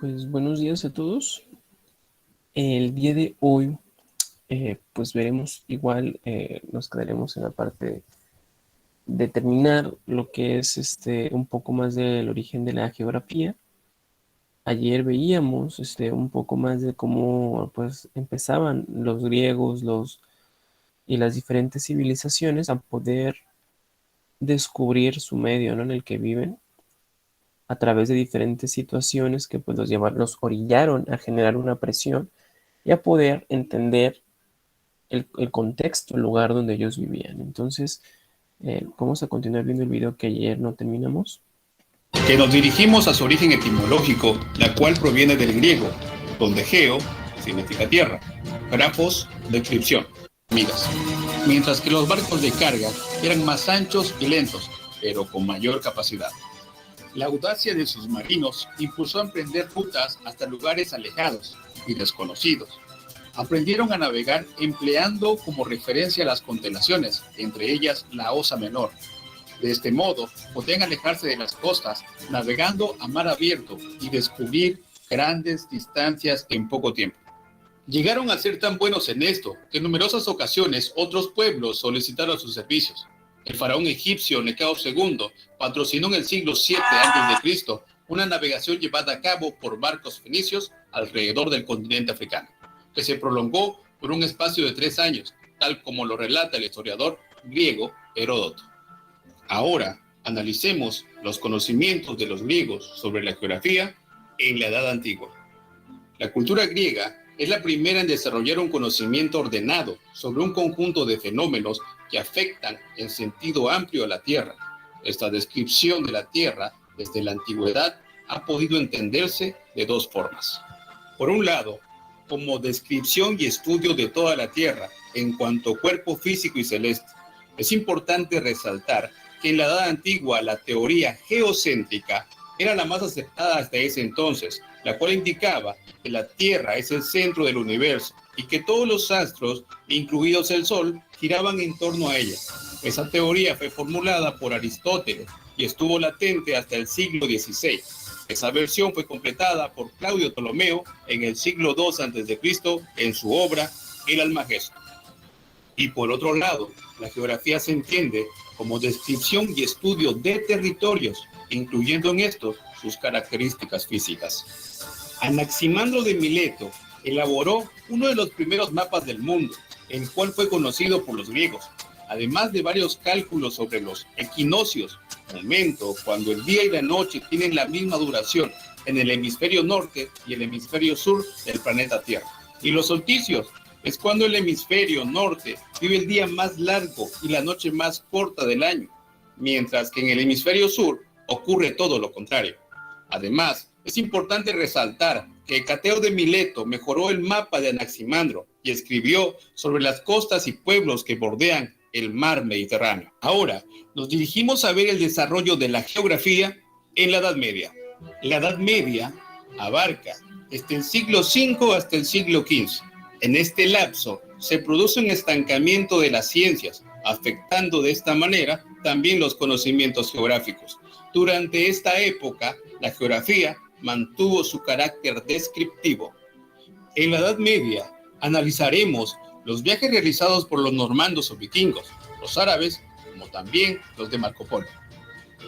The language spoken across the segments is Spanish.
Pues buenos días a todos. El día de hoy, pues veremos igual, nos quedaremos en la parte de determinar lo que es un poco más del origen de la geografía. Ayer veíamos un poco más de cómo pues empezaban los griegos, y las diferentes civilizaciones a poder descubrir su medio, ¿no? En el que viven a través de diferentes situaciones que pues los orillaron a generar una presión y a poder entender el contexto, el lugar donde ellos vivían. Entonces, vamos a continuar viendo el video que ayer no terminamos. Que nos dirigimos a su origen etimológico, la cual proviene del griego, donde geo significa tierra, grafos, descripción, miras. Mientras que los barcos de carga eran más anchos y lentos, pero con mayor capacidad. La audacia de sus marinos impulsó a emprender rutas hasta lugares alejados y desconocidos. Aprendieron a navegar empleando como referencia las constelaciones, entre ellas la Osa Menor. De este modo, podían alejarse de las costas, navegando a mar abierto y descubrir grandes distancias en poco tiempo. Llegaron a ser tan buenos en esto que en numerosas ocasiones otros pueblos solicitaron sus servicios. El faraón egipcio Necao II patrocinó en el siglo VII a.C. una navegación llevada a cabo por barcos fenicios alrededor del continente africano, que se prolongó por un espacio de 3 años, tal como lo relata el historiador griego Heródoto. Ahora, analicemos los conocimientos de los griegos sobre la geografía en la Edad Antigua. La cultura griega es la primera en desarrollar un conocimiento ordenado sobre un conjunto de fenómenos que afectan en sentido amplio a la Tierra. Esta descripción de la Tierra desde la antigüedad ha podido entenderse de 2 formas. Por un lado, como descripción y estudio de toda la Tierra en cuanto a cuerpo físico y celeste. Es importante resaltar que en la Edad Antigua la teoría geocéntrica era la más aceptada hasta ese entonces, la cual indicaba que la Tierra es el centro del universo y que todos los astros, incluidos el Sol, giraban en torno a ella. Esa teoría fue formulada por Aristóteles y estuvo latente hasta el siglo XVI. Esa versión fue completada por Claudio Ptolomeo en el siglo II a.C. en su obra El Almagesto. Y por otro lado, la geografía se entiende como descripción y estudio de territorios, incluyendo en estos sus características físicas. Anaximandro de Mileto elaboró uno de los primeros mapas del mundo, el cual fue conocido por los griegos, además de varios cálculos sobre los equinoccios, momento cuando el día y la noche tienen la misma duración en el hemisferio norte y el hemisferio sur del planeta Tierra. Y los solsticios es cuando el hemisferio norte vive el día más largo y la noche más corta del año, mientras que en el hemisferio sur ocurre todo lo contrario. Además, es importante resaltar que Hecateo de Mileto mejoró el mapa de Anaximandro y escribió sobre las costas y pueblos que bordean el mar Mediterráneo. Ahora, nos dirigimos a ver el desarrollo de la geografía en la Edad Media. La Edad Media abarca desde el siglo V hasta el siglo XV. En este lapso se produce un estancamiento de las ciencias, afectando de esta manera también los conocimientos geográficos. Durante esta época, la geografía mantuvo su carácter descriptivo. En la Edad Media, analizaremos los viajes realizados por los normandos o vikingos, los árabes, como también los de Marco Polo.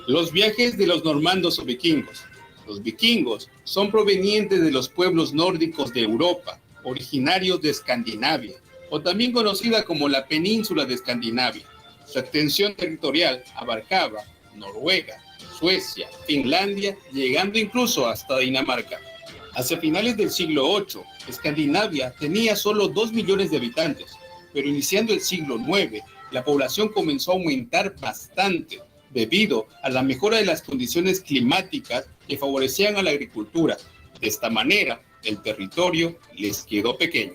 Los viajes de los normandos o vikingos. Los vikingos son provenientes de los pueblos nórdicos de Europa, originarios de Escandinavia, o también conocida como la península de Escandinavia. Su extensión territorial abarcaba Noruega, Suecia, Finlandia, llegando incluso hasta Dinamarca. Hacia finales del siglo VIII, Escandinavia tenía solo 2 millones de habitantes, pero iniciando el siglo IX, la población comenzó a aumentar bastante debido a la mejora de las condiciones climáticas que favorecían a la agricultura. De esta manera, el territorio les quedó pequeño.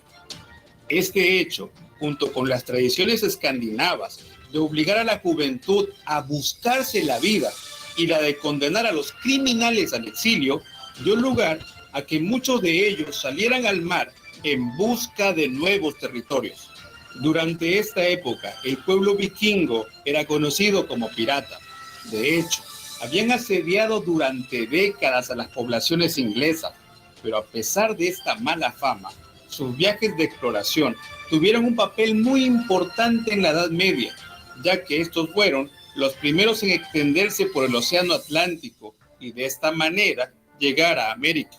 Este hecho, junto con las tradiciones escandinavas de obligar a la juventud a buscarse la vida y la de condenar a los criminales al exilio, dio lugar a que muchos de ellos salieran al mar en busca de nuevos territorios. Durante esta época, el pueblo vikingo era conocido como pirata. De hecho, habían asediado durante décadas a las poblaciones inglesas, pero a pesar de esta mala fama, sus viajes de exploración tuvieron un papel muy importante en la Edad Media, ya que estos fueron los primeros en extenderse por el Océano Atlántico y de esta manera llegar a América.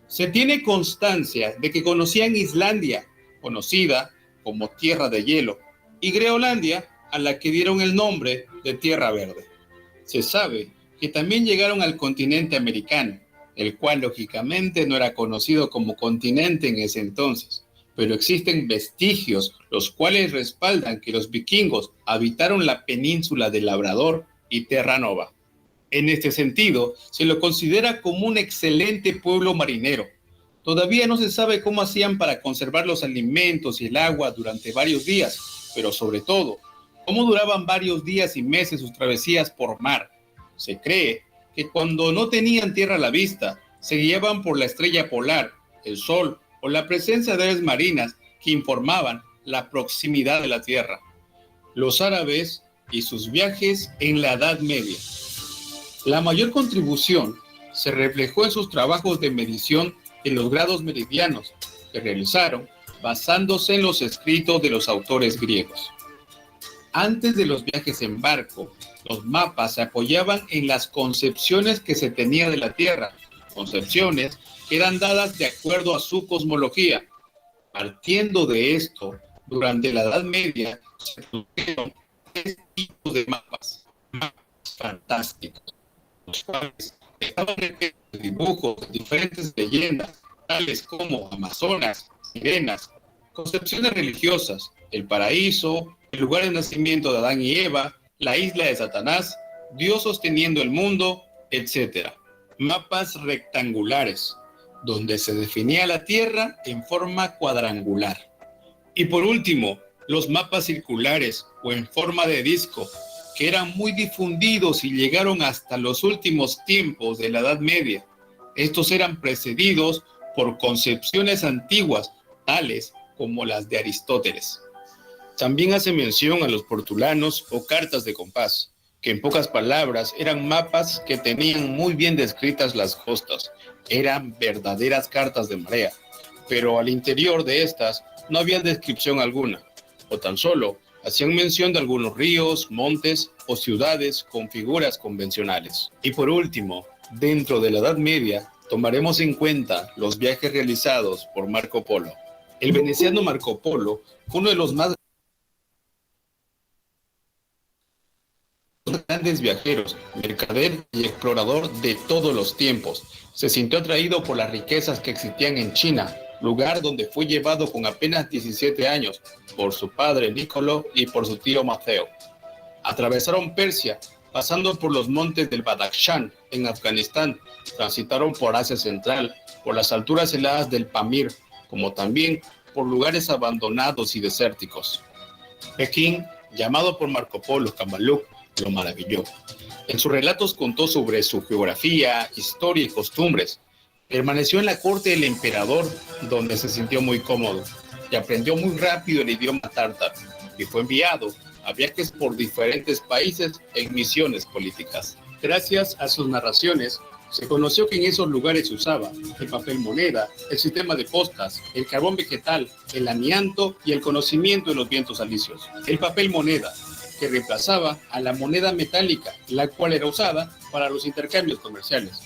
Se tiene constancia de que conocían Islandia, conocida como Tierra de Hielo, y Groenlandia, a la que dieron el nombre de Tierra Verde. Se sabe que también llegaron al continente americano, el cual lógicamente no era conocido como continente en ese entonces, pero existen vestigios los cuales respaldan que los vikingos habitaron la península de Labrador y Terra Nova. En este sentido, se lo considera como un excelente pueblo marinero. Todavía no se sabe cómo hacían para conservar los alimentos y el agua durante varios días, pero sobre todo, cómo duraban varios días y meses sus travesías por mar. Se cree que cuando no tenían tierra a la vista, se guiaban por la estrella polar, el sol o la presencia de aves marinas que informaban la proximidad de la Tierra. Los árabes y sus viajes en la Edad Media. La mayor contribución se reflejó en sus trabajos de medición en los grados meridianos que realizaron basándose en los escritos de los autores griegos. Antes de los viajes en barco, los mapas se apoyaban en las concepciones que se tenía de la Tierra, concepciones que eran dadas de acuerdo a su cosmología. Partiendo de esto, durante la Edad Media se produjeron tres tipos de mapas fantásticos, los cuales estaban repletos de dibujos de diferentes leyendas, tales como Amazonas, sirenas, concepciones religiosas, el paraíso, el lugar de nacimiento de Adán y Eva, la isla de Satanás, Dios sosteniendo el mundo, etc. Mapas rectangulares, donde se definía la Tierra en forma cuadrangular. Y por último, los mapas circulares o en forma de disco, que eran muy difundidos y llegaron hasta los últimos tiempos de la Edad Media. Estos eran precedidos por concepciones antiguas, tales como las de Aristóteles. También hace mención a los portulanos o cartas de compás, que en pocas palabras eran mapas que tenían muy bien descritas las costas. Eran verdaderas cartas de marea, pero al interior de estas no había descripción alguna, o tan solo hacían mención de algunos ríos, montes o ciudades con figuras convencionales. Y por último, dentro de la Edad Media, tomaremos en cuenta los viajes realizados por Marco Polo. El veneciano Marco Polo fue uno de los más grandes viajeros, mercader y explorador de todos los tiempos. Se sintió atraído por las riquezas que existían en China, lugar donde fue llevado con apenas 17 años por su padre Niccolò y por su tío Mateo. Atravesaron Persia, pasando por los montes del Badakhshan en Afganistán, transitaron por Asia Central, por las alturas heladas del Pamir, como también por lugares abandonados y desérticos. Pekín, llamado por Marco Polo Kamaluk, lo maravilló. En sus relatos contó sobre su geografía, historia y costumbres. Permaneció en la corte del emperador, donde se sintió muy cómodo y aprendió muy rápido el idioma tártaro, y fue enviado a viajes por diferentes países en misiones políticas. Gracias a sus narraciones, se conoció que en esos lugares se usaba el papel moneda, el sistema de postas, el carbón vegetal, el amianto y el conocimiento de los vientos alisios. El papel moneda, que reemplazaba a la moneda metálica, la cual era usada para los intercambios comerciales.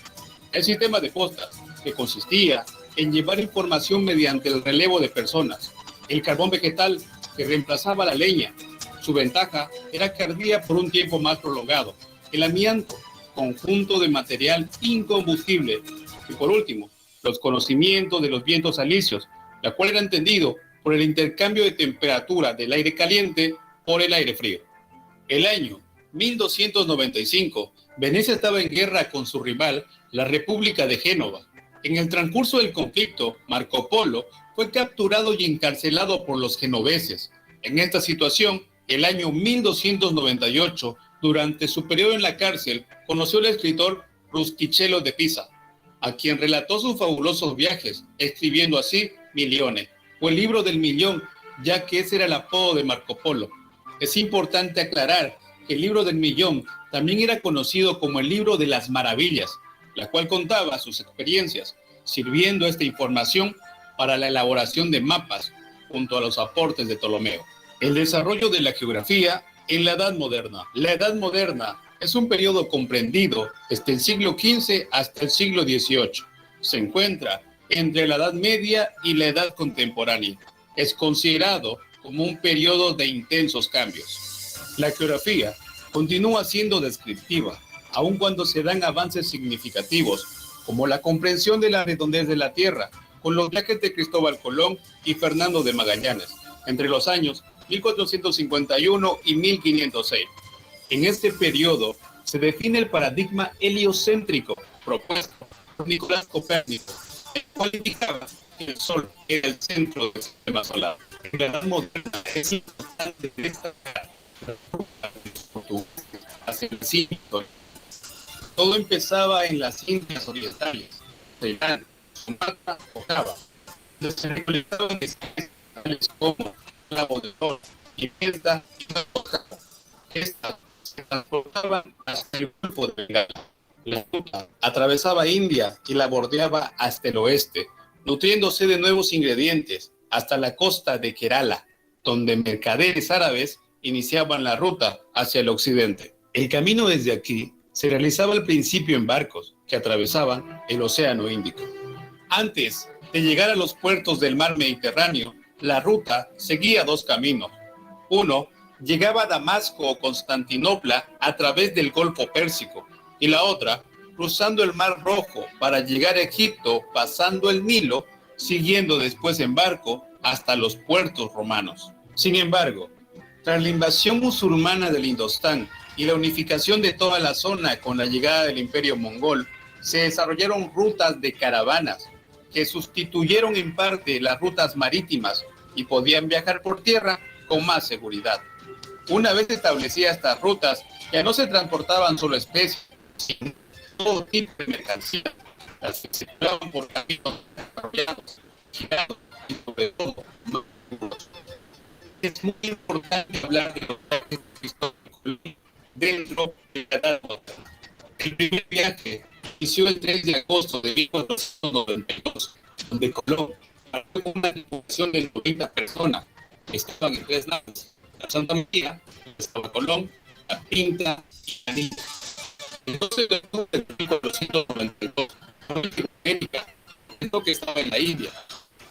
El sistema de postas, que consistía en llevar información mediante el relevo de personas. El carbón vegetal, que reemplazaba la leña. Su ventaja era que ardía por un tiempo más prolongado. El amianto, conjunto de material incombustible. Y por último, los conocimientos de los vientos alisios, la cual era entendido por el intercambio de temperatura del aire caliente por el aire frío. El año 1295, Venecia estaba en guerra con su rival, la República de Génova. En el transcurso del conflicto, Marco Polo fue capturado y encarcelado por los genoveses. En esta situación, el año 1298, durante su periodo en la cárcel, conoció al escritor Rustichello de Pisa, a quien relató sus fabulosos viajes, escribiendo así Milione, o el libro del millón, ya que ese era el apodo de Marco Polo. Es importante aclarar que el libro del millón también era conocido como el libro de las maravillas, la cual contaba sus experiencias. sirviendo esta información para la elaboración de mapas junto a los aportes de Ptolomeo. El desarrollo de la geografía en la Edad Moderna. La Edad Moderna es un periodo comprendido desde el siglo XV hasta el siglo XVIII. Se encuentra entre la Edad Media y la Edad Contemporánea. Es considerado como un periodo de intensos cambios. La geografía continúa siendo descriptiva, aun cuando se dan avances significativos, como la comprensión de la redondez de la Tierra, con los viajes de Cristóbal Colón y Fernando de Magallanes, entre los años 1451 y 1506. En este periodo se define el paradigma heliocéntrico propuesto por Nicolás Copérnico, el cual indicaba que el Sol era el centro del sistema solar. En la Edad Moderna es importante destacar la ruta de Portugal hacia el Cinto. Todo empezaba en las Indias Orientales, Ceilán, Sumatra o Java, donde se recolectaban especies tales como clavo de oro, pimienta y hoja. Estas se transportaban hasta el Golfo de Bengala. La ruta atravesaba India y la bordeaba hasta el oeste, nutriéndose de nuevos ingredientes hasta la costa de Kerala, donde mercaderes árabes iniciaban la ruta hacia el occidente. El camino desde aquí se realizaba al principio en barcos que atravesaban el Océano Índico. Antes de llegar a los puertos del mar Mediterráneo, la ruta seguía dos caminos. Uno llegaba a Damasco o Constantinopla a través del Golfo Pérsico y la otra cruzando el Mar Rojo para llegar a Egipto pasando el Nilo, siguiendo después en barco hasta los puertos romanos. Sin embargo, tras la invasión musulmana del Indostán y la unificación de toda la zona con la llegada del Imperio Mongol, se desarrollaron rutas de caravanas que sustituyeron en parte las rutas marítimas y podían viajar por tierra con más seguridad. Una vez establecidas estas rutas, ya no se transportaban solo especies, sino todo tipo de mercancías, las que circulaban por caminos desarrollados, girados y sobre todo no seguros. Es muy importante hablar de los viajes de Cristóbal Colón dentro de la Edad Moderna. El primer viaje inició el 3 de agosto de 1492, donde Colón partió con una tripulación de 90 personas. Estaban en tres naves: la Santa María, estaba Colón, la Pinta y la Niña. El 12 de octubre de 1492, América pensó que estaba en la India.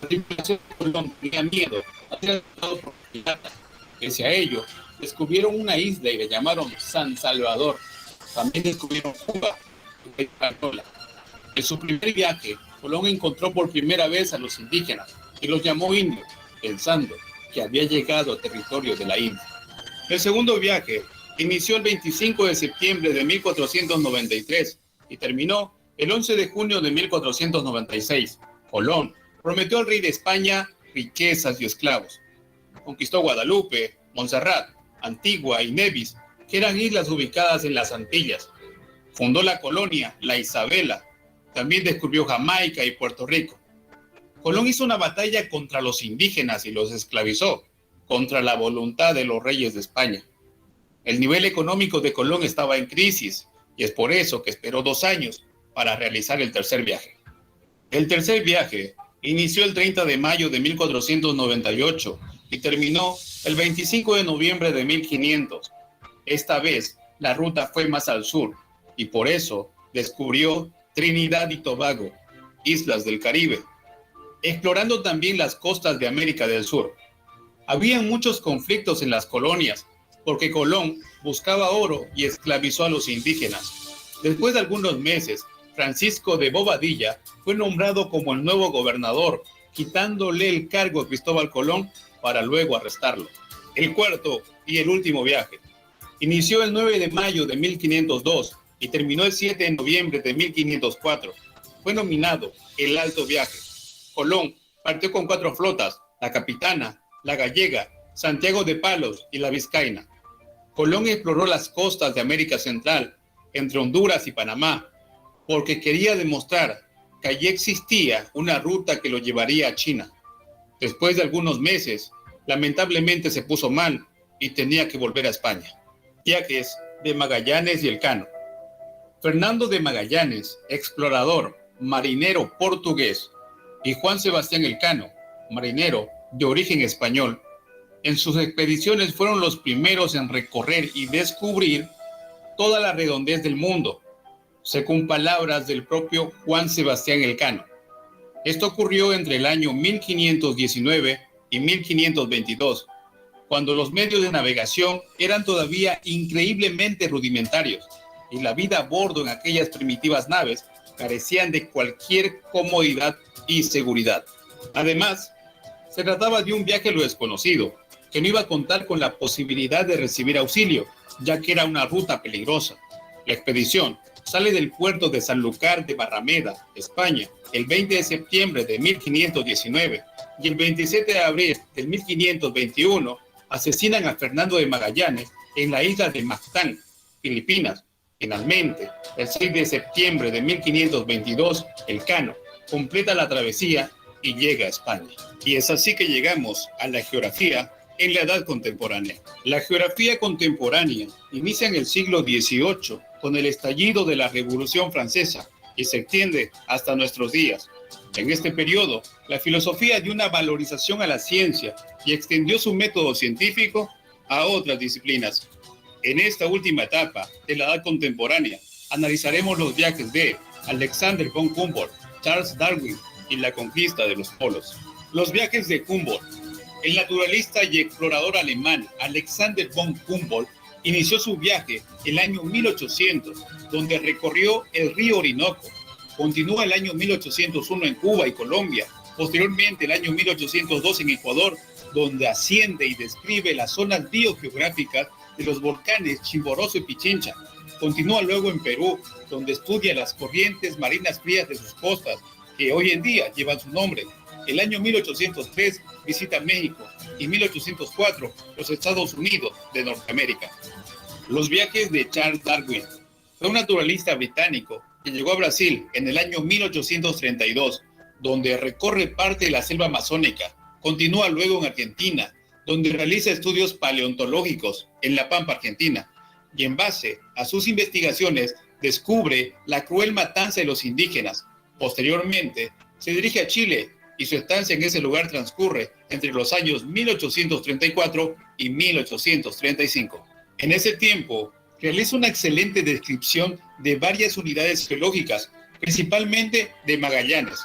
La tripulación de Colón tenía miedo a ser atacados por piratas. Pese a ello, descubrieron una isla y la llamaron San Salvador. También descubrieron Cuba y Hispaniola. En su primer viaje, Colón encontró por primera vez a los indígenas y los llamó indios, pensando que había llegado a territorio de la India. El segundo viaje inició el 25 de septiembre de 1493 y terminó el 11 de junio de 1496. Colón prometió al rey de España riquezas y esclavos. Conquistó Guadalupe, Montserrat, Antigua y Nevis, que eran islas ubicadas en las Antillas. Fundó la colonia La Isabela. También descubrió Jamaica y Puerto Rico. Colón hizo una batalla contra los indígenas y los esclavizó, contra la voluntad de los reyes de España. El nivel económico de Colón estaba en crisis y es por eso que esperó 2 años para realizar el tercer viaje. El tercer viaje inició el 30 de mayo de 1498 y terminó el 25 de noviembre de 1500. Esta vez la ruta fue más al sur y por eso descubrió Trinidad y Tobago, islas del Caribe, explorando también las costas de América del Sur. Había muchos conflictos en las colonias porque Colón buscaba oro y esclavizó a los indígenas. Después de algunos meses, Francisco de Bobadilla fue nombrado como el nuevo gobernador, quitándole el cargo a Cristóbal Colón para luego arrestarlo. El cuarto y el último viaje inició el 9 de mayo de 1502 y terminó el 7 de noviembre de 1504. Fue nominado el Alto Viaje. Colón partió con 4 flotas: la Capitana, la Gallega, Santiago de Palos y la Vizcaína. Colón exploró las costas de América Central, entre Honduras y Panamá, porque quería demostrar que allí existía una ruta que lo llevaría a China. Después de algunos meses, lamentablemente se puso mal y tenía que volver a España. Viajes de Magallanes y Elcano. Fernando de Magallanes, explorador, marinero portugués, y Juan Sebastián Elcano, marinero de origen español, en sus expediciones fueron los primeros en recorrer y descubrir toda la redondez del mundo, según palabras del propio Juan Sebastián Elcano. Esto ocurrió entre el año 1519 y 1522, cuando los medios de navegación eran todavía increíblemente rudimentarios y la vida a bordo en aquellas primitivas naves carecían de cualquier comodidad y seguridad. Además, se trataba de un viaje a lo desconocido, que no iba a contar con la posibilidad de recibir auxilio, ya que era una ruta peligrosa. La expedición sale del puerto de Sanlúcar de Barrameda, España, el 20 de septiembre de 1519, y el 27 de abril de 1521 asesinan a Fernando de Magallanes en la isla de Mactán, Filipinas. Finalmente, el 6 de septiembre de 1522, Elcano completa la travesía y llega a España. Y es así que llegamos a la geografía en la Edad Contemporánea. La geografía contemporánea inicia en el siglo XVIII con el estallido de la Revolución Francesa y se extiende hasta nuestros días. En este periodo, la filosofía dio una valorización a la ciencia y extendió su método científico a otras disciplinas. En esta última etapa de la Edad Contemporánea, analizaremos los viajes de Alexander von Humboldt, Charles Darwin y la conquista de los polos. Los viajes de Humboldt. El naturalista y explorador alemán Alexander von Humboldt inició su viaje el año 1800, donde recorrió el río Orinoco. Continúa el año 1801 en Cuba y Colombia. Posteriormente, el año 1802 en Ecuador, donde asciende y describe las zonas biogeográficas de los volcanes Chimborazo y Pichincha. Continúa luego en Perú, donde estudia las corrientes marinas frías de sus costas, que hoy en día llevan su nombre. El año 1803 visita México y 1804 los Estados Unidos de Norteamérica. Los viajes de Charles Darwin. Fue un naturalista británico que llegó a Brasil en el año 1832, donde recorre parte de la selva amazónica. Continúa luego en Argentina, donde realiza estudios paleontológicos en La Pampa, Argentina, y en base a sus investigaciones descubre la cruel matanza de los indígenas. Posteriormente, se dirige a Chile y su estancia en ese lugar transcurre entre los años 1834 y 1835. En ese tiempo, realiza una excelente descripción de varias unidades geológicas, principalmente de Magallanes.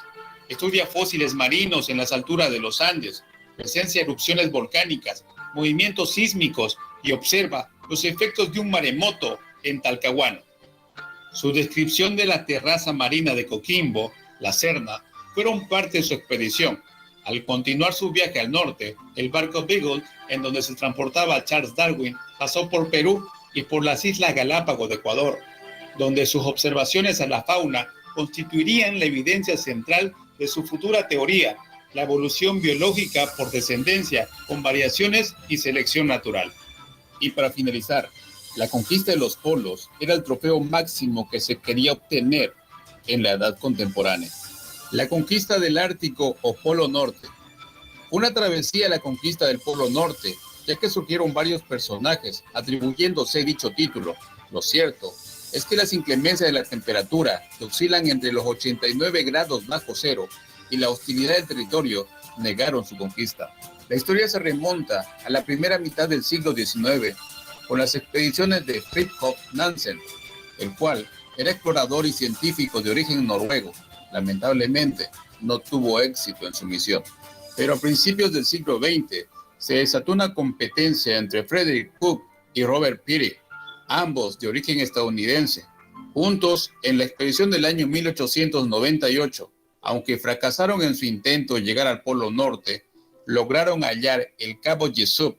Estudia fósiles marinos en las alturas de los Andes, presencia de erupciones volcánicas, movimientos sísmicos y observa los efectos de un maremoto en Talcahuano. Su descripción de la terraza marina de Coquimbo, la Serna, fueron parte de su expedición. Al continuar su viaje al norte, el barco Beagle, en donde se transportaba a Charles Darwin, pasó por Perú y por las Islas Galápagos de Ecuador, donde sus observaciones a la fauna constituirían la evidencia central de su futura teoría, la evolución biológica por descendencia con variaciones y selección natural. Y para finalizar, la conquista de los polos era el trofeo máximo que se quería obtener en la edad contemporánea. La conquista del Ártico o Polo Norte. Una travesía a la conquista del Polo Norte, ya que surgieron varios personajes atribuyéndose dicho título. Lo cierto es que las inclemencias de la temperatura, que oscilan entre los 89 grados bajo cero, y la hostilidad del territorio negaron su conquista. La historia se remonta a la primera mitad del siglo XIX, con las expediciones de Fridtjof Nansen, el cual era explorador y científico de origen noruego. Lamentablemente, no tuvo éxito en su misión. Pero a principios del siglo XX, se desató una competencia entre Frederick Cook y Robert Peary, ambos de origen estadounidense, juntos en la expedición del año 1898. Aunque fracasaron en su intento de llegar al Polo Norte, lograron hallar el Cabo Jesup,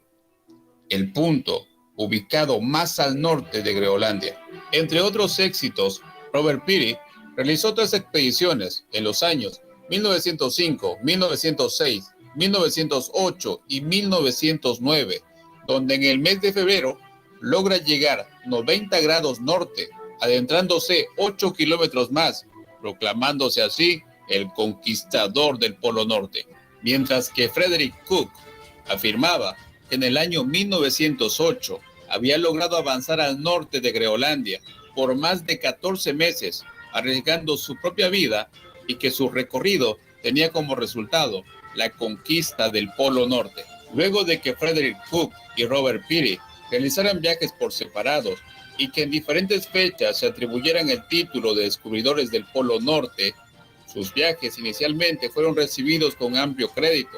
el punto ubicado más al norte de Groenlandia. Entre otros éxitos, Robert Peary realizó otras expediciones en los años 1905, 1906, 1908 y 1909, donde en el mes de febrero logra llegar 90 grados norte, adentrándose 8 kilómetros más, proclamándose así el conquistador del Polo Norte, mientras que Frederick Cook afirmaba que en el año 1908 había logrado avanzar al norte de Groenlandia por más de 14 meses arriesgando su propia vida y que su recorrido tenía como resultado la conquista del Polo Norte. Luego de que Frederick Cook y Robert Peary realizaran viajes por separados y que en diferentes fechas se atribuyeran el título de descubridores del Polo Norte, sus viajes inicialmente fueron recibidos con amplio crédito,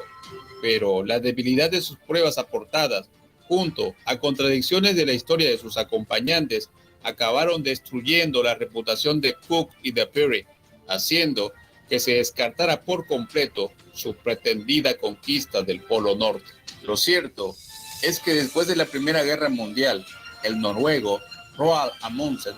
pero la debilidad de sus pruebas aportadas, junto a contradicciones de la historia de sus acompañantes, acabaron destruyendo la reputación de Cook y de Peary, haciendo que se descartara por completo su pretendida conquista del Polo Norte. Lo cierto es que después de la Primera Guerra Mundial, el noruego Roald Amundsen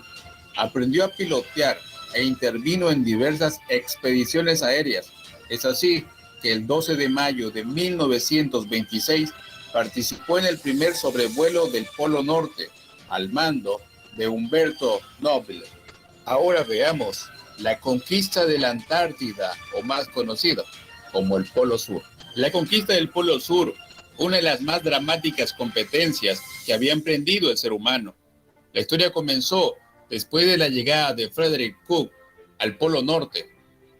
aprendió a pilotear e intervino en diversas expediciones aéreas. Es así que el 12 de mayo de 1926 participó en el primer sobrevuelo del Polo Norte al mando de Humberto Nobile. Ahora veamos la conquista de la Antártida, o más conocido como el Polo Sur. La conquista del Polo Sur, una de las más dramáticas competencias que había emprendido el ser humano. La historia comenzó después de la llegada de Frederick Cook al Polo Norte.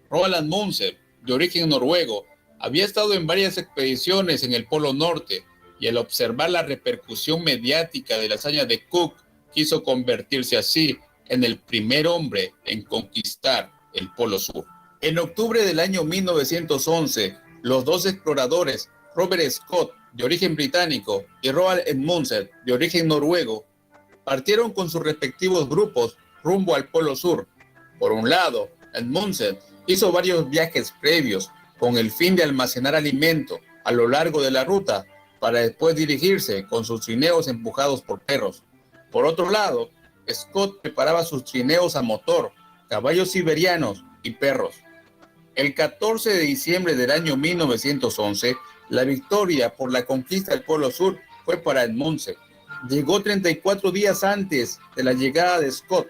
Roald Amundsen, de origen noruego, había estado en varias expediciones en el Polo Norte y al observar la repercusión mediática de la hazaña de Cook, quiso convertirse así en el primer hombre en conquistar el Polo Sur. En octubre del año 1911, los dos exploradores, Robert Scott, de origen británico, y Roald Amundsen, de origen noruego, partieron con sus respectivos grupos rumbo al Polo Sur. Por un lado, Amundsen hizo varios viajes previos con el fin de almacenar alimento a lo largo de la ruta para después dirigirse con sus trineos empujados por perros. Por otro lado, Scott preparaba sus trineos a motor, caballos siberianos y perros. El 14 de diciembre del año 1911, la victoria por la conquista del Polo Sur fue para Amundsen. Llegó 34 días antes de la llegada de Scott,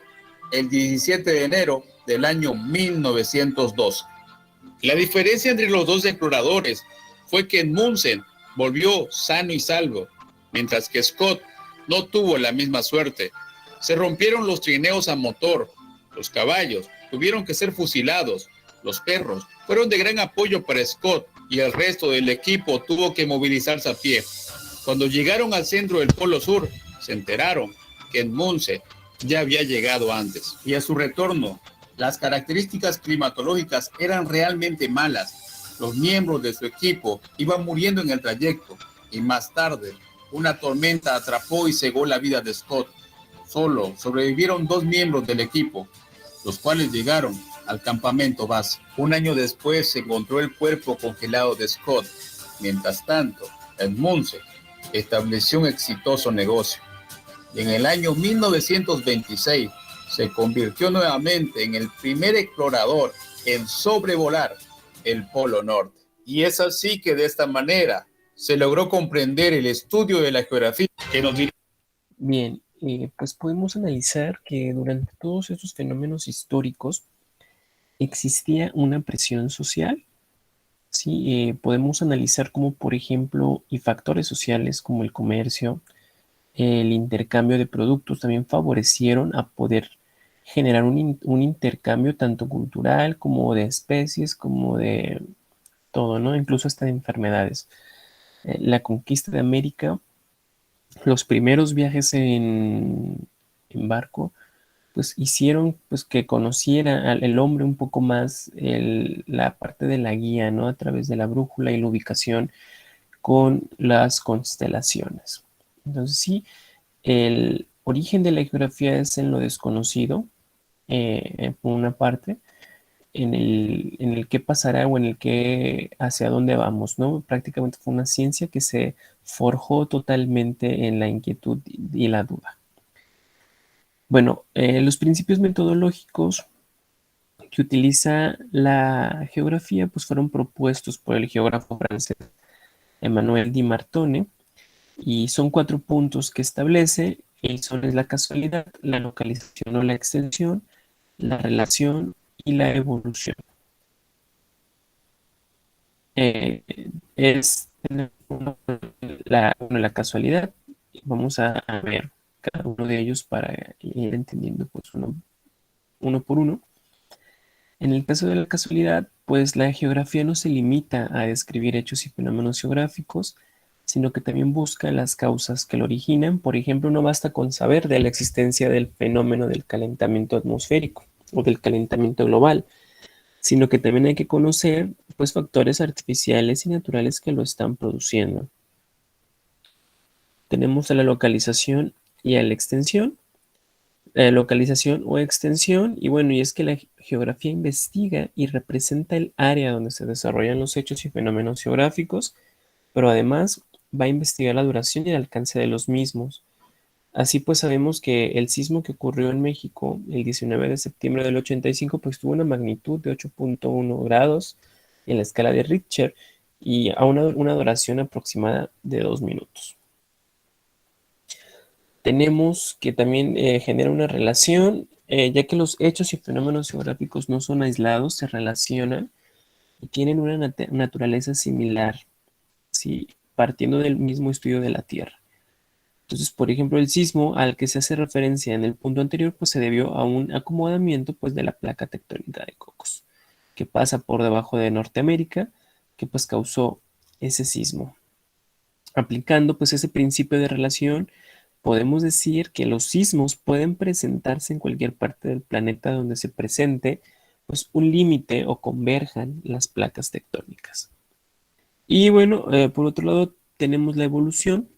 el 17 de enero del año 1912. La diferencia entre los dos exploradores fue que Amundsen volvió sano y salvo, mientras que Scott no tuvo la misma suerte. Se rompieron los trineos a motor, los caballos tuvieron que ser fusilados, los perros fueron de gran apoyo para Scott y el resto del equipo tuvo que movilizarse a pie. Cuando llegaron al centro del Polo Sur, se enteraron que Amundsen ya había llegado antes. Y a su retorno, las características climatológicas eran realmente malas. Los miembros de su equipo iban muriendo en el trayecto y más tarde, una tormenta atrapó y cegó la vida de Scott. Solo sobrevivieron 2 miembros del equipo, los cuales llegaron al campamento base. Un año después se encontró el cuerpo congelado de Scott. Mientras tanto, Amundsen estableció un exitoso negocio y en el año 1926 se convirtió nuevamente en el primer explorador en sobrevolar el Polo Norte. Y es así que de esta manera se logró comprender el estudio de la geografía que nos dirige. Bien, pues podemos analizar que durante todos estos fenómenos históricos existía una presión social. Sí, podemos analizar como, por ejemplo, y factores sociales como el comercio, el intercambio de productos también favorecieron a poder generar un intercambio tanto cultural como de especies, como de todo, ¿no? Incluso hasta de enfermedades. La conquista de América, los primeros viajes en barco, pues hicieron pues que conociera el hombre un poco más la parte de la guía, ¿no? A través de la brújula y la ubicación con las constelaciones. Entonces sí, el origen de la geografía es en lo desconocido, por una parte, en el qué pasará o en el qué hacia dónde vamos, ¿no? Prácticamente fue una ciencia que se forjó totalmente en la inquietud y la duda. Bueno, los principios metodológicos que utiliza la geografía pues fueron propuestos por el geógrafo francés Emmanuel Di Martone y son 4 puntos que establece y son la casualidad, la localización o la extensión, la relación y la evolución. Es la casualidad. Vamos a ver cada uno de ellos para ir entendiendo pues uno por uno. En el caso de la casualidad, pues la geografía no se limita a describir hechos y fenómenos geográficos, sino que también busca las causas que lo originan. Por ejemplo, no basta con saber de la existencia del fenómeno del calentamiento atmosférico o del calentamiento global, sino que también hay que conocer pues factores artificiales y naturales que lo están produciendo. Tenemos a la localización y a la extensión. Localización o extensión, y bueno, y es que la geografía investiga y representa el área donde se desarrollan los hechos y fenómenos geográficos, pero además va a investigar la duración y el alcance de los mismos. Así pues sabemos que el sismo que ocurrió en México el 19 de septiembre del 85 pues tuvo una magnitud de 8.1 grados en la escala de Richter y a una duración aproximada de 2 minutos. Tenemos que también genera una relación, ya que los hechos y fenómenos geográficos no son aislados, se relacionan y tienen una naturaleza similar, ¿sí? Partiendo del mismo estudio de la Tierra. Entonces, por ejemplo, el sismo al que se hace referencia en el punto anterior, pues se debió a un acomodamiento pues, de la placa tectónica de Cocos, que pasa por debajo de Norteamérica, que pues causó ese sismo. Aplicando pues ese principio de relación, podemos decir que los sismos pueden presentarse en cualquier parte del planeta donde se presente pues un límite o converjan las placas tectónicas. Y bueno, por otro lado tenemos la evolución,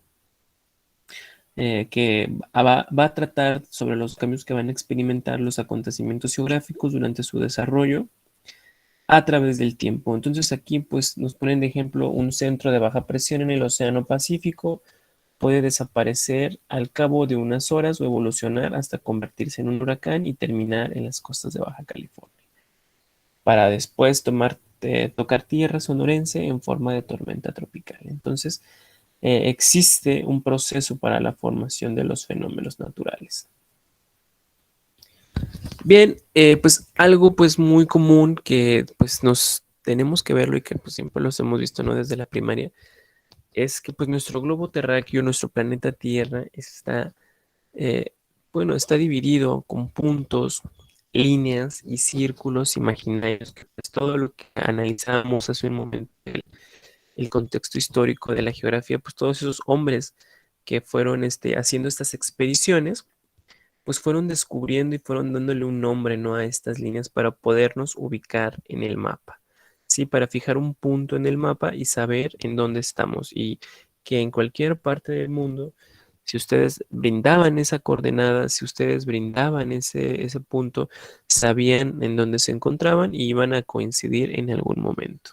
que va a tratar sobre los cambios que van a experimentar los acontecimientos geográficos durante su desarrollo a través del tiempo. Entonces aquí pues nos ponen de ejemplo un centro de baja presión en el Océano Pacífico puede desaparecer al cabo de unas horas o evolucionar hasta convertirse en un huracán y terminar en las costas de Baja California, para después tocar tierra sonorense en forma de tormenta tropical. Entonces, existe un proceso para la formación de los fenómenos naturales. Bien, pues algo pues muy común que pues nos tenemos que verlo y que pues siempre los hemos visto, ¿no? Desde la primaria, es que pues nuestro globo terráqueo, nuestro planeta Tierra está, eh, bueno, está dividido con puntos, líneas y círculos imaginarios, que es todo lo que analizamos hace un momento, el contexto histórico de la geografía, pues todos esos hombres que fueron haciendo estas expediciones, pues fueron descubriendo y fueron dándole un nombre, ¿no? A estas líneas para podernos ubicar en el mapa, ¿sí? Para fijar un punto en el mapa y saber en dónde estamos y que en cualquier parte del mundo, si ustedes brindaban esa coordenada, si ustedes brindaban ese punto, sabían en dónde se encontraban y iban a coincidir en algún momento.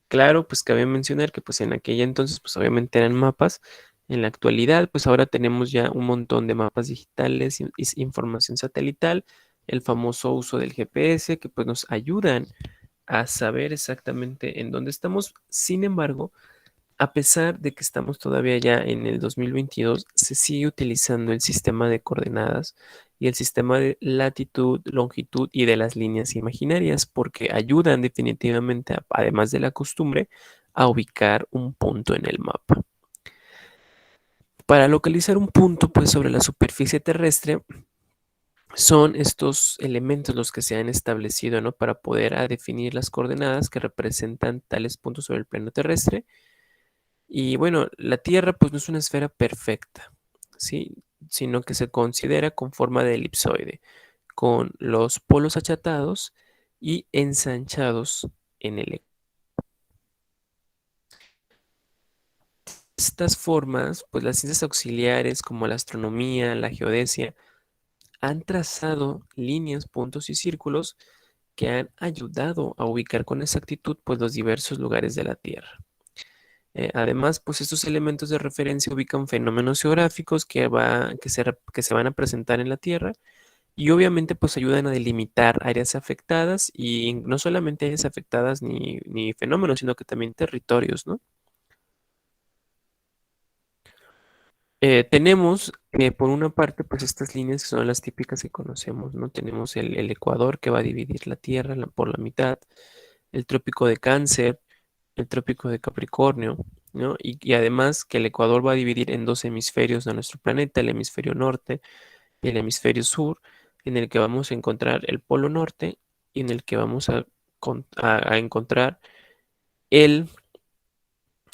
Claro, pues cabe mencionar que pues en aquella entonces pues obviamente eran mapas. En la actualidad pues ahora tenemos ya un montón de mapas digitales y información satelital, el famoso uso del GPS que pues nos ayudan a saber exactamente en dónde estamos. Sin embargo, a pesar de que estamos todavía ya en el 2022, se sigue utilizando el sistema de coordenadas y el sistema de latitud, longitud y de las líneas imaginarias porque ayudan definitivamente, además de la costumbre, a ubicar un punto en el mapa. Para localizar un punto pues, sobre la superficie terrestre, son estos elementos los que se han establecido, ¿no? Para poder definir las coordenadas que representan tales puntos sobre el plano terrestre. Y bueno, la Tierra pues no es una esfera perfecta, ¿sí? Sino que se considera con forma de elipsoide, con los polos achatados y ensanchados en el eje. Estas formas, pues las ciencias auxiliares como la astronomía, la geodesia, han trazado líneas, puntos y círculos que han ayudado a ubicar con exactitud pues los diversos lugares de la Tierra. Además, pues estos elementos de referencia ubican fenómenos geográficos que se van a presentar en la Tierra y obviamente pues ayudan a delimitar áreas afectadas y no solamente áreas afectadas ni fenómenos, sino que también territorios, ¿no? Tenemos por una parte pues estas líneas que son las típicas que conocemos, ¿no? Tenemos el Ecuador que va a dividir la Tierra por la mitad, el Trópico de Cáncer, el Trópico de Capricornio, ¿no? Y además que el Ecuador va a dividir en dos hemisferios de nuestro planeta, el hemisferio norte y el hemisferio sur, en el que vamos a encontrar el Polo Norte en el que vamos a encontrar el,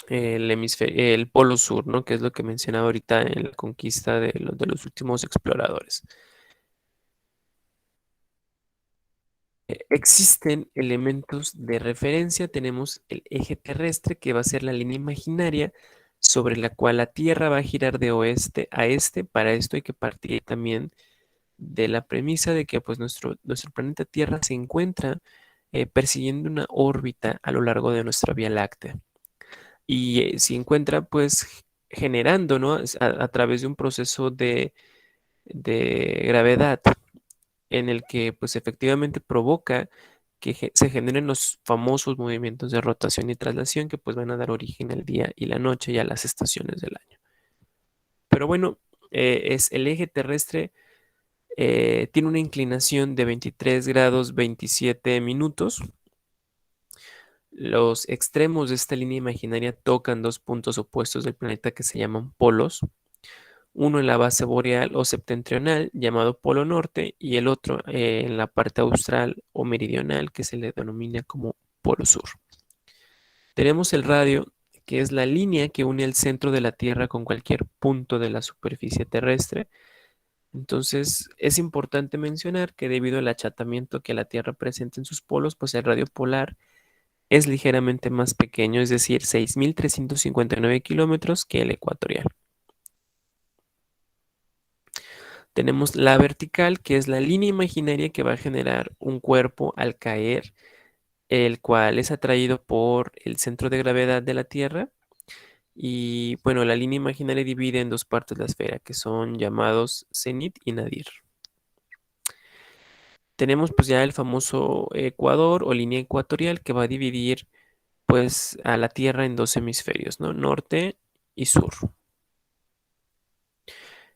el polo sur, ¿no? Que es lo que mencionaba ahorita en la conquista de los últimos exploradores. Existen elementos de referencia. Tenemos el eje terrestre, que va a ser la línea imaginaria sobre la cual la Tierra va a girar de oeste a este. Para esto hay que partir también de la premisa de que pues, nuestro planeta Tierra se encuentra persiguiendo una órbita a lo largo de nuestra Vía Láctea. Y se encuentra pues generando, ¿no? A través de un proceso de gravedad en el que pues efectivamente provoca que se generen los famosos movimientos de rotación y traslación que pues van a dar origen al día y la noche y a las estaciones del año. Pero bueno, es el eje terrestre, tiene una inclinación de 23 grados 27 minutos. Los extremos de esta línea imaginaria tocan dos puntos opuestos del planeta que se llaman polos, uno en la base boreal o septentrional llamado Polo Norte y el otro en la parte austral o meridional que se le denomina como Polo Sur. Tenemos el radio, que es la línea que une el centro de la Tierra con cualquier punto de la superficie terrestre. Entonces es importante mencionar que debido al achatamiento que la Tierra presenta en sus polos, pues el radio polar es ligeramente más pequeño, es decir, 6.359 kilómetros que el ecuatorial. Tenemos la vertical, que es la línea imaginaria que va a generar un cuerpo al caer, el cual es atraído por el centro de gravedad de la Tierra. Y bueno, la línea imaginaria divide en dos partes la esfera, que son llamados cenit y nadir. Tenemos pues ya el famoso ecuador o línea ecuatorial que va a dividir pues a la Tierra en dos hemisferios, ¿no? Norte y sur.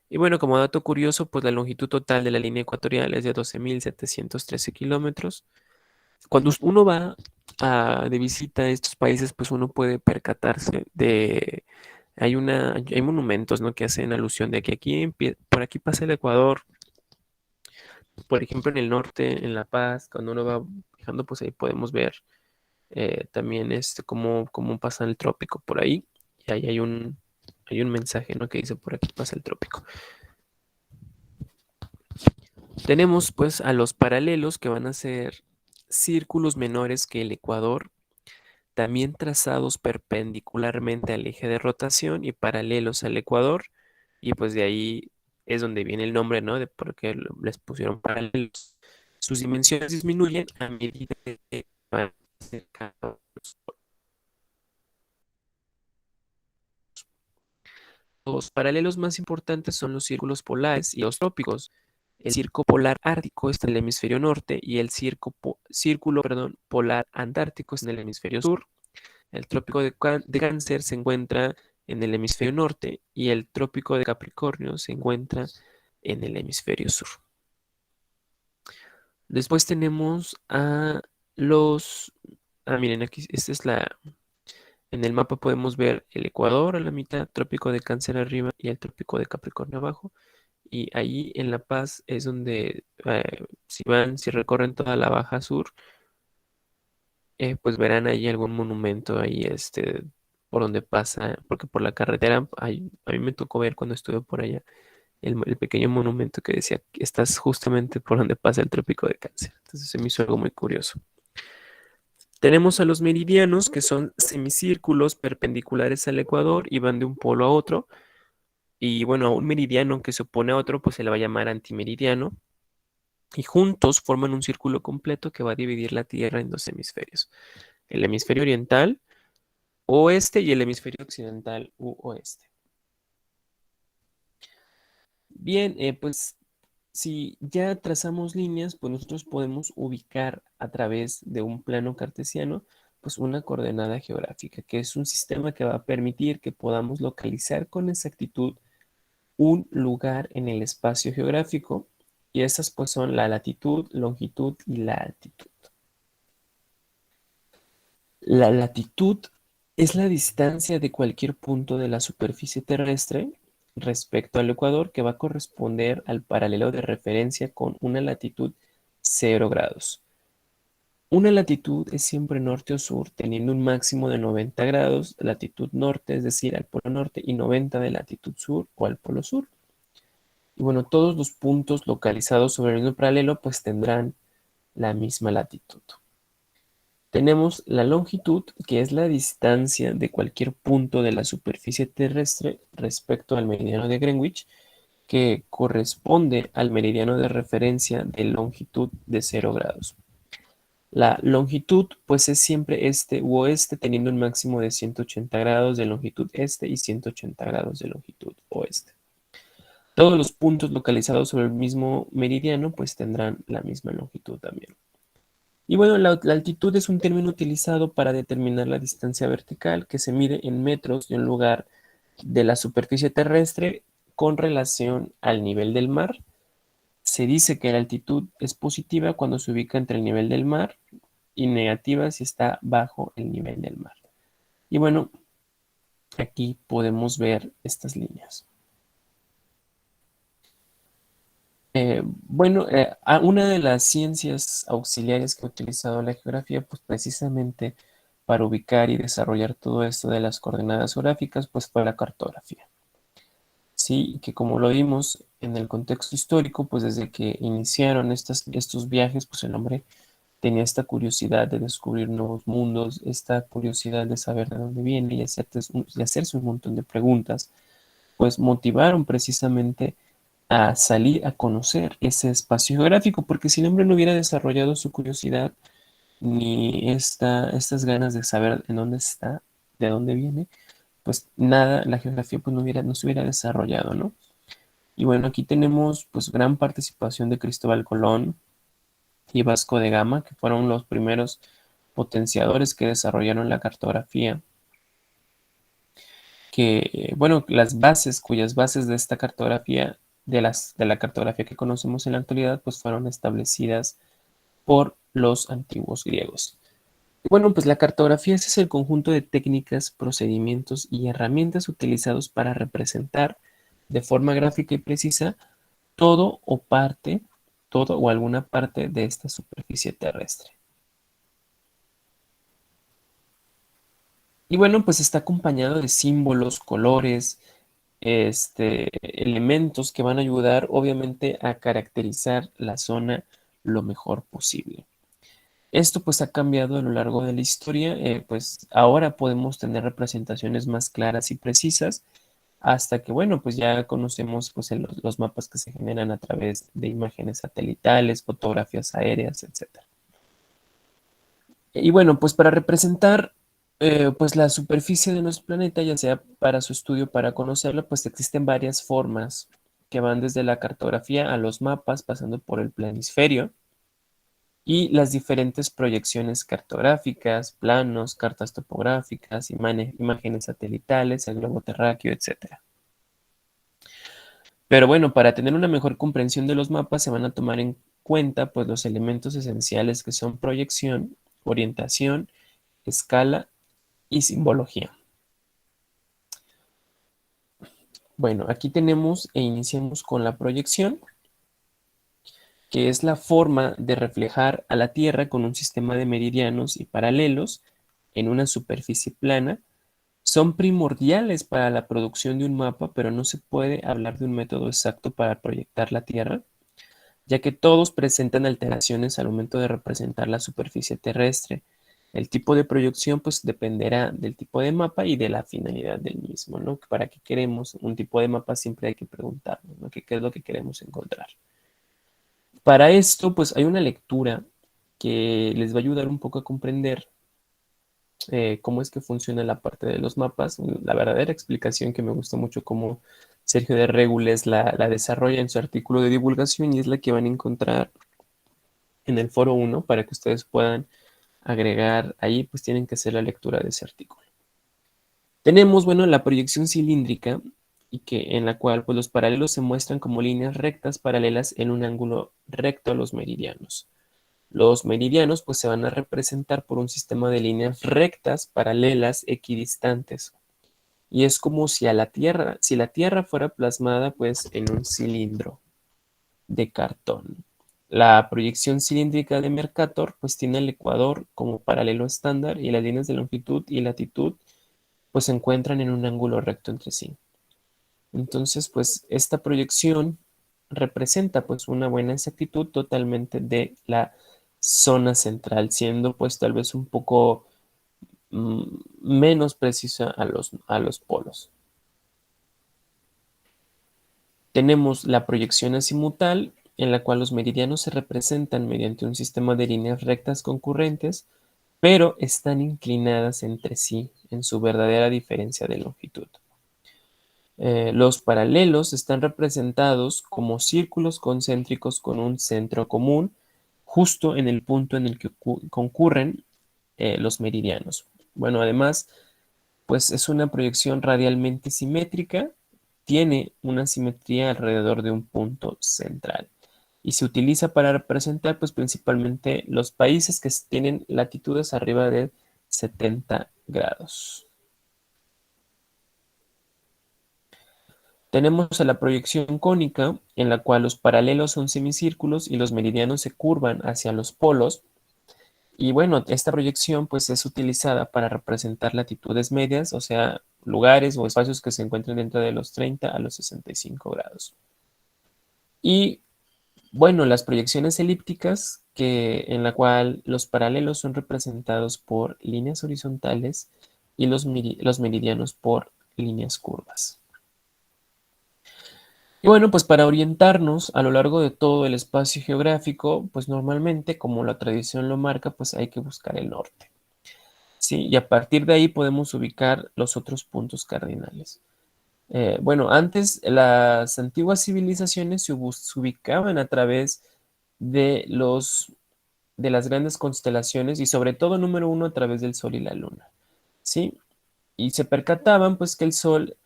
Y bueno, como dato curioso, pues la longitud total de la línea ecuatorial es de 12.713 kilómetros. Cuando uno va de visita a estos países, pues uno puede percatarse de, hay monumentos, ¿no? Que hacen alusión de que por aquí pasa el Ecuador, por ejemplo, en el norte, en La Paz, cuando uno va viajando, pues ahí podemos ver también cómo pasa el trópico por ahí, y ahí hay un mensaje, ¿no? Que dice por aquí pasa el trópico. Tenemos pues a los paralelos que van a ser círculos menores que el ecuador, también trazados perpendicularmente al eje de rotación y paralelos al ecuador, y pues de ahí es donde viene el nombre, ¿no? De por qué les pusieron paralelos. Sus dimensiones disminuyen a medida que van acercando. Los paralelos más importantes son los círculos polares y los trópicos. El círculo polar ártico está en el hemisferio norte y el círculo polar antártico está en el hemisferio sur. El trópico de Cáncer se encuentra en el hemisferio norte y el trópico de Capricornio se encuentra en el hemisferio sur. Después tenemos a los... miren, aquí, en el mapa podemos ver el Ecuador a la mitad, trópico de Cáncer arriba y el trópico de Capricornio abajo. Y ahí en La Paz es donde, si recorren toda la Baja Sur, pues verán ahí algún monumento ahí, por donde pasa, porque por la carretera, a mí me tocó ver cuando estuve por allá, el pequeño monumento que decía que estás justamente por donde pasa el trópico de Cáncer. Entonces se me hizo algo muy curioso. Tenemos a los meridianos, que son semicírculos perpendiculares al ecuador y van de un polo a otro. Y bueno, a un meridiano que se opone a otro, pues se le va a llamar antimeridiano. Y juntos forman un círculo completo que va a dividir la Tierra en dos hemisferios. El hemisferio oriental, oeste, y el hemisferio occidental, oeste. Bien, pues si ya trazamos líneas, pues nosotros podemos ubicar a través de un plano cartesiano, pues una coordenada geográfica, que es un sistema que va a permitir que podamos localizar con exactitud un lugar en el espacio geográfico, y estas pues son la latitud, longitud y la altitud. La latitud es la distancia de cualquier punto de la superficie terrestre respecto al ecuador, que va a corresponder al paralelo de referencia con una latitud 0 grados. Una latitud es siempre norte o sur, teniendo un máximo de 90 grados, latitud norte, es decir, al polo norte, y 90 de latitud sur o al polo sur. Y bueno, todos los puntos localizados sobre el mismo paralelo pues tendrán la misma latitud. Tenemos la longitud, que es la distancia de cualquier punto de la superficie terrestre respecto al meridiano de Greenwich, que corresponde al meridiano de referencia de longitud de 0 grados. La longitud pues es siempre este u oeste, teniendo un máximo de 180 grados de longitud este y 180 grados de longitud oeste. Todos los puntos localizados sobre el mismo meridiano pues tendrán la misma longitud también. Y bueno, la altitud es un término utilizado para determinar la distancia vertical que se mide en metros de un lugar de la superficie terrestre con relación al nivel del mar. Se dice que la altitud es positiva cuando se ubica entre el nivel del mar y negativa si está bajo el nivel del mar. Y bueno, aquí podemos ver estas líneas. Una de las ciencias auxiliares que ha utilizado la geografía, pues precisamente para ubicar y desarrollar todo esto de las coordenadas geográficas, pues fue la cartografía. Sí, que como lo vimos en el contexto histórico, pues desde que iniciaron estos viajes, pues el hombre tenía esta curiosidad de descubrir nuevos mundos, esta curiosidad de saber de dónde viene y hacerse un montón de preguntas, pues motivaron precisamente a salir a conocer ese espacio geográfico, porque si el hombre no hubiera desarrollado su curiosidad ni estas ganas de saber en dónde está, de dónde viene, pues nada, la geografía pues no se hubiera desarrollado, ¿no? Y bueno, aquí tenemos pues gran participación de Cristóbal Colón y Vasco de Gama, que fueron los primeros potenciadores que desarrollaron la cartografía, que, bueno, cuyas bases de esta cartografía, de la cartografía que conocemos en la actualidad, pues fueron establecidas por los antiguos griegos. Y bueno, pues la cartografía es el conjunto de técnicas, procedimientos y herramientas utilizados para representar de forma gráfica y precisa todo o parte, todo o alguna parte de esta superficie terrestre. Y bueno, pues está acompañado de símbolos, colores, elementos que van a ayudar obviamente a caracterizar la zona lo mejor posible. Esto pues ha cambiado a lo largo de la historia, pues ahora podemos tener representaciones más claras y precisas hasta que bueno, pues ya conocemos pues los mapas que se generan a través de imágenes satelitales, fotografías aéreas, etcétera. Y bueno, pues para representar pues la superficie de nuestro planeta, ya sea para su estudio, para conocerla, pues existen varias formas que van desde la cartografía a los mapas, pasando por el planisferio y las diferentes proyecciones cartográficas, planos, cartas topográficas, imágenes satelitales, el globo terráqueo, etcétera. Pero bueno, para tener una mejor comprensión de los mapas se van a tomar en cuenta pues los elementos esenciales que son proyección, orientación, escala y simbología. Bueno, aquí tenemos e iniciamos con la proyección, que es la forma de reflejar a la Tierra con un sistema de meridianos y paralelos en una superficie plana. Son primordiales para la producción de un mapa, pero no se puede hablar de un método exacto para proyectar la Tierra, ya que todos presentan alteraciones al momento de representar la superficie terrestre. El tipo de proyección pues dependerá del tipo de mapa y de la finalidad del mismo, ¿no? ¿Para qué queremos un tipo de mapa? Siempre hay que preguntarnos, ¿no? ¿Qué es lo que queremos encontrar? Para esto pues hay una lectura que les va a ayudar un poco a comprender cómo es que funciona la parte de los mapas. La verdadera explicación que me gusta mucho cómo Sergio de Régules la desarrolla en su artículo de divulgación y es la que van a encontrar en el foro 1 para que ustedes puedan agregar ahí, pues tienen que hacer la lectura de ese artículo. Tenemos, bueno, la proyección cilíndrica y que en la cual pues los paralelos se muestran como líneas rectas paralelas en un ángulo recto a los meridianos. Los meridianos pues se van a representar por un sistema de líneas rectas paralelas equidistantes. Y es como si la Tierra fuera plasmada pues en un cilindro de cartón. la proyección cilíndrica de Mercator pues tiene el ecuador como paralelo estándar y las líneas de longitud y latitud pues se encuentran en un ángulo recto entre sí. Entonces pues esta proyección representa pues una buena exactitud totalmente de la zona central, siendo pues tal vez un poco mm, menos precisa a los polos. Tenemos la proyección azimutal, en la cual los meridianos se representan mediante un sistema de líneas rectas concurrentes, pero están inclinadas entre sí en su verdadera diferencia de longitud. Los paralelos están representados como círculos concéntricos con un centro común, justo en el punto en el que concurren los meridianos. Bueno, además, pues es una proyección radialmente simétrica, tiene una simetría alrededor de un punto central y se utiliza para representar pues principalmente los países que tienen latitudes arriba de 70 grados. Tenemos a la proyección cónica, en la cual los paralelos son semicírculos y los meridianos se curvan hacia los polos. Y bueno, esta proyección pues es utilizada para representar latitudes medias, o sea, lugares o espacios que se encuentren dentro de los 30 a los 65 grados. Y bueno, las proyecciones elípticas, en la cual los paralelos son representados por líneas horizontales y los meridianos por líneas curvas. Y bueno, pues para orientarnos a lo largo de todo el espacio geográfico, pues normalmente, como la tradición lo marca, pues hay que buscar el norte. ¿Sí? Y a partir de ahí podemos ubicar los otros puntos cardinales. Bueno, antes las antiguas civilizaciones se ubicaban a través de de las grandes constelaciones y sobre todo, número uno, a través del Sol y la Luna. ¿Sí? Y se percataban pues que el Sol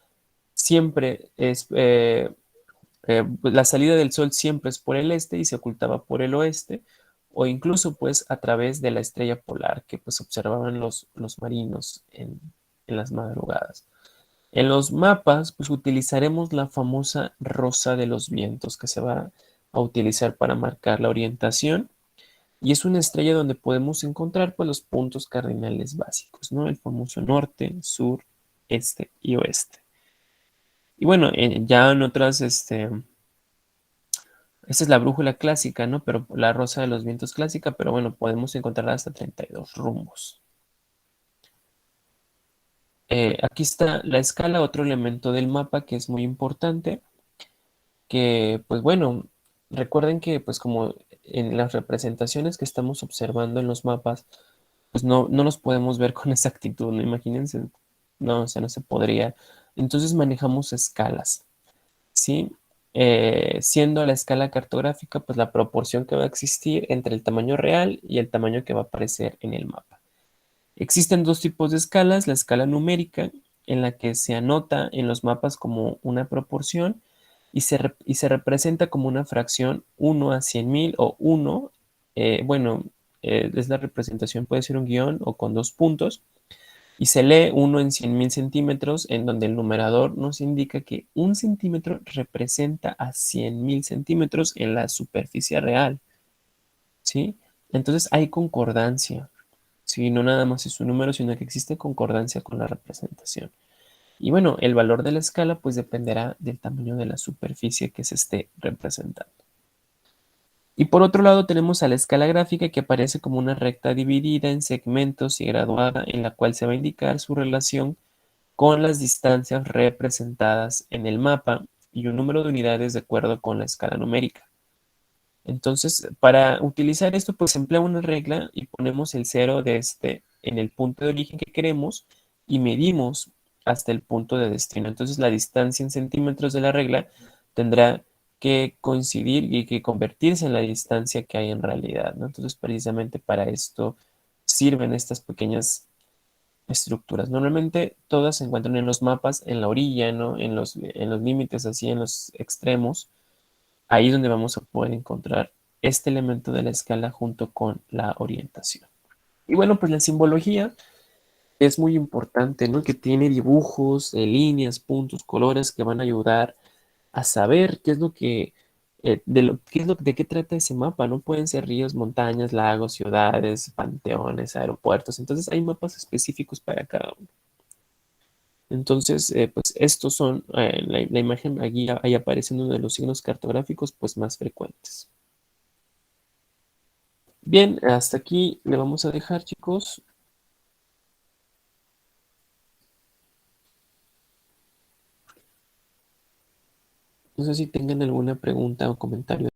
siempre es, pues, la salida del Sol siempre es por el este y se ocultaba por el oeste, o incluso pues a través de la estrella polar que pues observaban los marinos en las madrugadas. En los mapas pues utilizaremos la famosa rosa de los vientos que se va a utilizar para marcar la orientación y es una estrella donde podemos encontrar pues los puntos cardinales básicos, ¿no? El famoso norte, sur, este y oeste. Y bueno, ya en otras, esta es la brújula clásica, ¿no? Pero la rosa de los vientos clásica, pero bueno, podemos encontrar hasta 32 rumbos. Aquí está la escala, otro elemento del mapa que es muy importante, que pues bueno, recuerden que pues como en las representaciones que estamos observando en los mapas, pues no los podemos ver con exactitud, ¿no? Imagínense, no, o sea, no se podría. Entonces manejamos escalas. ¿Sí? Siendo la escala cartográfica, pues la proporción que va a existir entre el tamaño real y el tamaño que va a aparecer en el mapa. Existen dos tipos de escalas, la escala numérica, en la que se anota en los mapas como una proporción y se representa como una fracción 1 a 100.000 o 1, bueno, es la representación, puede ser un guión o con dos puntos, y se lee 1 en 100.000 centímetros, en donde el numerador nos indica que un centímetro representa a 100.000 centímetros en la superficie real, ¿sí? Entonces hay concordancia, ¿sí? No nada más es un número, sino que existe concordancia con la representación. Y bueno, el valor de la escala pues dependerá del tamaño de la superficie que se esté representando. Y por otro lado tenemos a la escala gráfica que aparece como una recta dividida en segmentos y graduada en la cual se va a indicar su relación con las distancias representadas en el mapa y un número de unidades de acuerdo con la escala numérica. Entonces, para utilizar esto, pues se emplea una regla y ponemos el cero de en el punto de origen que queremos y medimos hasta el punto de destino. Entonces, la distancia en centímetros de la regla tendrá que coincidir y que convertirse en la distancia que hay en realidad, ¿no? Entonces, precisamente para esto sirven estas pequeñas estructuras. Normalmente todas se encuentran en los mapas, en la orilla, ¿no? En los límites, así en los extremos. Ahí es donde vamos a poder encontrar este elemento de la escala junto con la orientación. Y bueno, pues la simbología es muy importante, ¿no? Que tiene dibujos, líneas, puntos, colores que van a ayudar a saber qué es lo que ¿De qué trata ese mapa? ¿No? Pueden ser ríos, montañas, lagos, ciudades, panteones, aeropuertos. Entonces hay mapas específicos para cada uno. Entonces, pues estos son, la imagen aquí ahí aparece uno de los signos cartográficos pues más frecuentes. Bien, hasta aquí le vamos a dejar, chicos. No sé si tengan alguna pregunta o comentario.